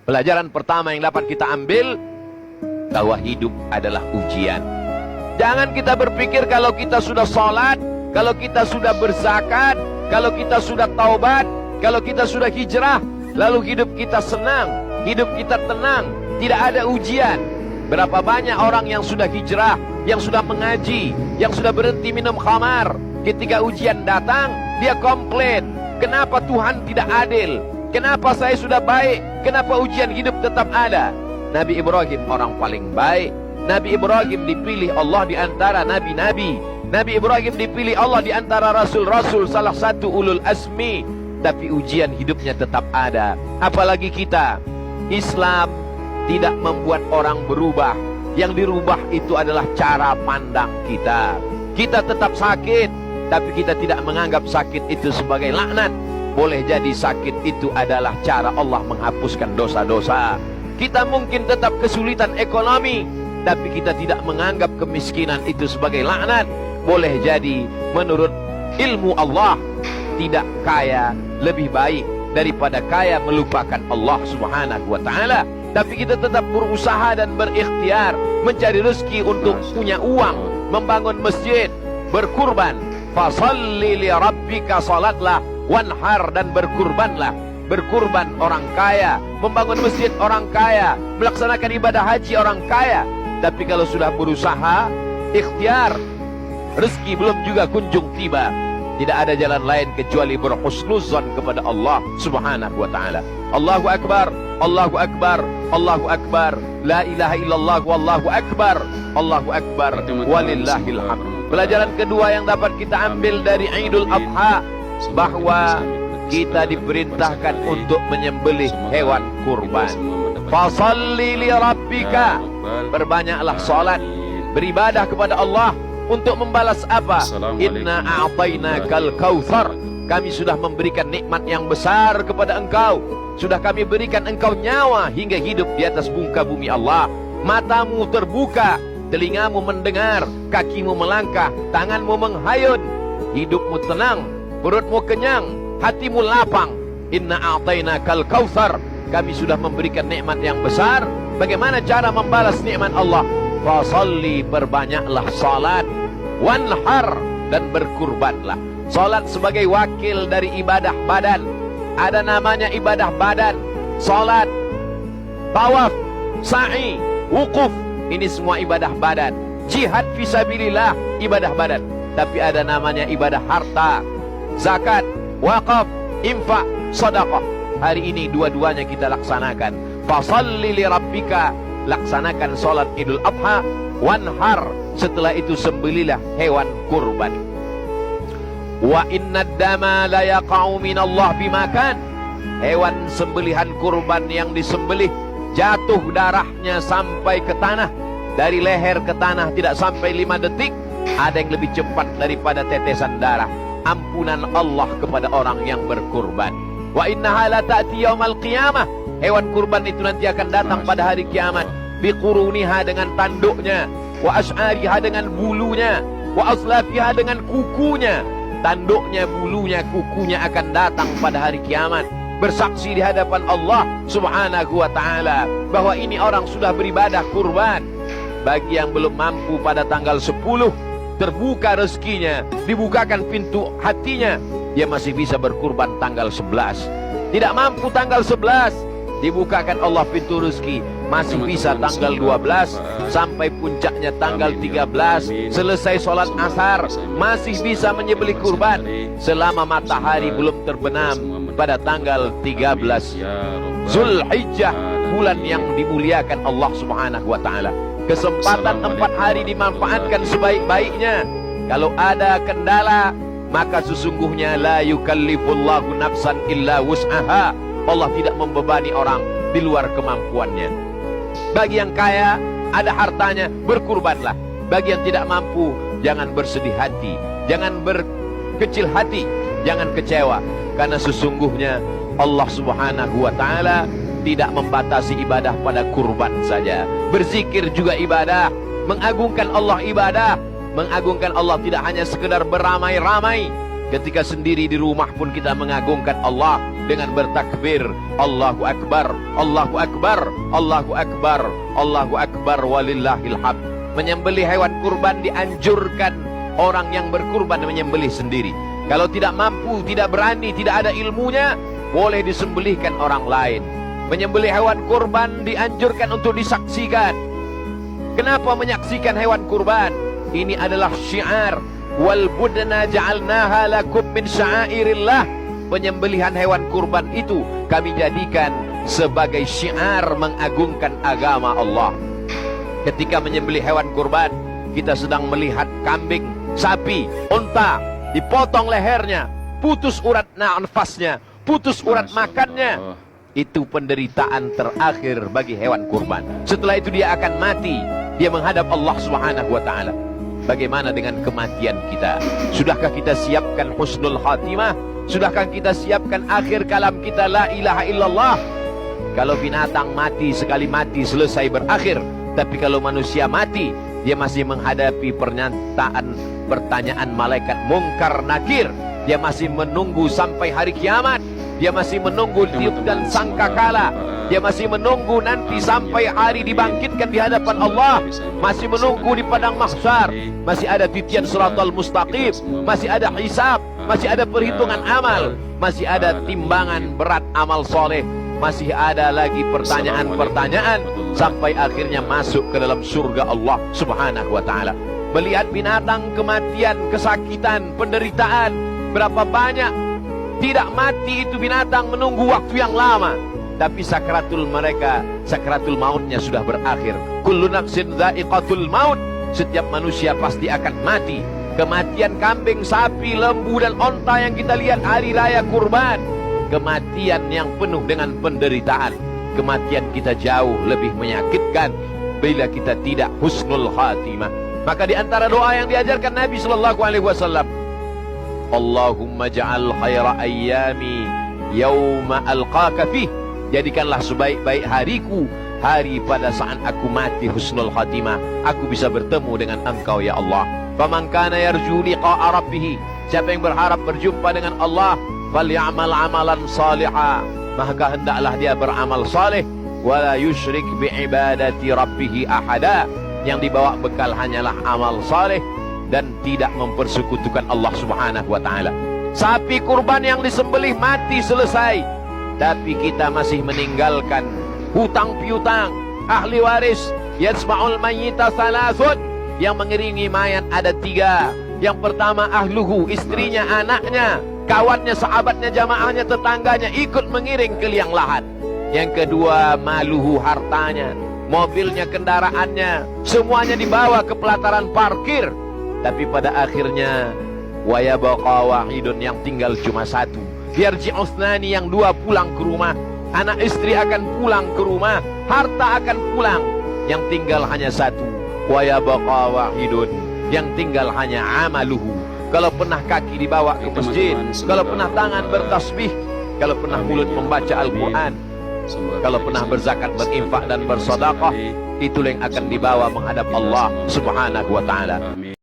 Pelajaran pertama yang dapat kita ambil, bahwa hidup adalah ujian. Jangan kita berpikir kalau kita sudah sholat, kalau kita sudah berzakat, kalau kita sudah taubat, kalau kita sudah hijrah, lalu hidup kita senang, hidup kita tenang, tidak ada ujian. Berapa banyak orang yang sudah hijrah, yang sudah mengaji, yang sudah berhenti minum khamar, ketika ujian datang, dia komplain, kenapa Tuhan tidak adil? Kenapa saya sudah baik? Kenapa ujian hidup tetap ada? Nabi Ibrahim orang paling baik. Nabi Ibrahim dipilih Allah di antara nabi-nabi. Nabi Ibrahim dipilih Allah di antara rasul-rasul, salah satu ulul azmi. Tapi ujian hidupnya tetap ada. Apalagi kita. Islam tidak membuat orang berubah. Yang dirubah itu adalah cara pandang kita. Kita tetap sakit, tapi kita tidak menganggap sakit itu sebagai laknat. Boleh jadi sakit itu adalah cara Allah menghapuskan dosa-dosa. Kita mungkin tetap kesulitan ekonomi, tapi kita tidak menganggap kemiskinan itu sebagai laknat. Boleh jadi menurut ilmu Allah, tidak kaya lebih baik daripada kaya melupakan Allah subhanahu wa ta'ala. Tapi kita tetap berusaha dan berikhtiar mencari rezeki untuk punya uang, membangun masjid, berkurban. Fasalli li rabbika, salatlah, wanhar, dan berkurbanlah. Berkurban orang kaya, membangun masjid orang kaya, melaksanakan ibadah haji orang kaya. Tapi kalau sudah berusaha, ikhtiar, rezeki belum juga kunjung tiba. Tidak ada jalan lain kecuali berhusnuzan kepada Allah subhanahu wa ta'ala. Allahu Akbar, Allahu Akbar, Allahu Akbar, la ilaha illallah, wallahu Akbar, Allahu Akbar, walillahil hamd. Pelajaran kedua yang dapat kita ambil dari Idul Adha, bahwa kita diperintahkan untuk menyembelih hewan kurban. Fasalli li rabbika, berbanyaklah salat, beribadah kepada Allah. Untuk membalas apa? Inna a'tainakal kautsar, kami sudah memberikan nikmat yang besar kepada engkau. Sudah kami berikan engkau nyawa hingga hidup di atas muka bumi Allah. Matamu terbuka, telingamu mendengar, kakimu melangkah, tanganmu menghayun, hidupmu tenang, perutmu kenyang, hatimu lapang. Inna a'tainakal kautsar, kami sudah memberikan nikmat yang besar. Bagaimana cara membalas nikmat Allah? Fasalli, berbanyaklah salat, wanhar, dan berkurbanlah. Salat sebagai wakil dari ibadah badan. Ada namanya ibadah badan. Salat, tawaf, sa'i, wukuf, ini semua ibadah badan. Jihad fisabilillah, ibadah badan. Tapi ada namanya ibadah harta, zakat, wakaf, infak, sedekah. Hari ini dua-duanya kita laksanakan. Fasalli li rabbika, laksanakan salat Idul Adha, wanhar, setelah itu sembelilah hewan kurban. Wa inna dama la yaqa'u minallah bimakan, hewan sembelihan kurban yang disembelih jatuh darahnya sampai ke tanah. Dari leher ke tanah tidak sampai 5 detik. Ada yang lebih cepat daripada tetesan darah. Ampunan Allah kepada orang yang berkurban. Wa innaha la ta'ti yaumal qiyamah, hewan kurban itu nanti akan datang pada hari kiamat. Biquruniha, dengan tanduknya, wa as'ariha, dengan bulunya, wa aslafiha, dengan kukunya. Tanduknya, bulunya, kukunya akan datang pada hari kiamat, bersaksi di hadapan Allah subhanahu wa ta'ala bahwa ini orang sudah beribadah kurban. Bagi yang belum mampu pada tanggal 10, terbuka rezekinya, dibukakan pintu hatinya, dia masih bisa berkurban tanggal 11. Tidak mampu tanggal 11, dibukakan Allah pintu rezeki, masih bisa tanggal 12 sampai puncaknya tanggal 13. Selesai sholat asar, masih bisa menyembelih kurban selama matahari belum terbenam pada tanggal 13 Zulhijjah, bulan yang dimuliakan Allah subhanahu wa ta'ala. Kesempatan 4 hari dimanfaatkan sebaik-baiknya. Kalau ada kendala, maka sesungguhnya la yukallifullahu nafsan illa wus'aha, Allah tidak membebani orang di luar kemampuannya. Bagi yang kaya, ada hartanya, berkurbanlah. Bagi yang tidak mampu, jangan bersedih hati, jangan berkecil hati, jangan kecewa. Karena sesungguhnya Allah subhanahu wa ta'ala tidak membatasi ibadah pada kurban saja. Berzikir juga ibadah, mengagungkan Allah ibadah. Mengagungkan Allah tidak hanya sekedar beramai-ramai. Ketika sendiri di rumah pun kita mengagungkan Allah. dengan bertakbir, Allahu Akbar, Allahu Akbar, Allahu Akbar, Allahu Akbar, walillahil hamd. Menyembelih hewan kurban dianjurkan orang yang berkurban menyembelih sendiri. Kalau tidak mampu, tidak berani, tidak ada ilmunya, boleh disembelihkan orang lain. Menyembelih hewan kurban dianjurkan untuk disaksikan. Kenapa menyaksikan hewan kurban? Ini adalah syiar. Wal budna ja'alnaha lakum min sya'airillah. Penyembelihan hewan kurban itu kami jadikan sebagai syiar mengagungkan agama Allah. Ketika menyembelih hewan kurban, kita sedang melihat kambing, sapi, unta, dipotong lehernya, putus urat nafasnya, putus urat makannya. Itu penderitaan terakhir bagi hewan kurban. Setelah itu dia akan mati, dia menghadap Allah Subhanahu wa ta'ala. Bagaimana dengan kematian kita? Sudahkah kita siapkan husnul khatimah? Sudahkah kita siapkan akhir kalam kita la ilaha illallah? Kalau binatang mati, sekali mati selesai berakhir. Tapi kalau manusia mati, dia masih menghadapi pertanyaan malaikat mungkar nakir. Dia masih menunggu sampai hari kiamat. Dia masih menunggu tiup dan sangkakala. Dia masih menunggu nanti sampai hari dibangkitkan di hadapan Allah. Masih menunggu di padang mahsyar. Masih ada titian siratal mustaqim. Masih ada hisab. Masih ada perhitungan amal. Masih ada timbangan berat amal soleh. Masih ada lagi pertanyaan-pertanyaan sampai akhirnya masuk ke dalam surga Allah Subhanahu wa ta'ala. Melihat binatang, kematian, kesakitan, penderitaan, berapa banyak tidak mati itu binatang menunggu waktu yang lama, tapi sakratul mautnya sudah berakhir. Kullu nafsin dha'iqatul maut. Setiap manusia pasti akan mati. Kematian kambing, sapi, lembu dan onta yang kita lihat hari raya kurban, kematian yang penuh dengan penderitaan. Kematian kita jauh lebih menyakitkan bila kita tidak husnul khatimah. Maka di antara doa yang diajarkan Nabi sallallahu alaihi wasallam, Allahumma ja'al khaira ayyami yauma alqaka fih. Jadikanlah sebaik-baik hariku hari pada saat aku mati husnul khatimah. Aku bisa bertemu dengan Engkau ya Allah. Faman kana yarju liqa'a rabbih. Siapa yang berharap berjumpa dengan Allah, falyamal amalan salihah. Maka hendaklah dia beramal saleh. Wala yusyrik bi'ibadati rabbih ahada. Yang dibawa bekal hanyalah amal saleh dan tidak mempersekutukan Allah Subhanahu wa ta'ala. Sapi kurban yang disembelih mati selesai, tapi kita masih meninggalkan hutang piutang. Ahli waris yasma'ul mayyita salasun. Yang mengiringi mayat ada 3. Yang pertama ahluhu, istrinya, anaknya, kawannya, sahabatnya, jamaahnya, tetangganya ikut mengiring ke liang lahat. Yang kedua maluhu, hartanya, mobilnya, kendaraannya, semuanya dibawa ke pelataran parkir. Tapi pada akhirnya wayabqa wahidun, yang tinggal cuma 1. Yarji'usnani, yang 2 pulang ke rumah. Anak istri akan pulang ke rumah, harta akan pulang. Yang tinggal hanya 1. Wayabqa wahidun, yang tinggal hanya amaluhu. Kalau pernah kaki dibawa ke masjid, kalau pernah tangan bertasbih, kalau pernah mulut membaca Al-Quran, kalau pernah berzakat, berinfak dan bersedekah, itulah yang akan dibawa menghadap Allah Subhanahu wa ta'ala.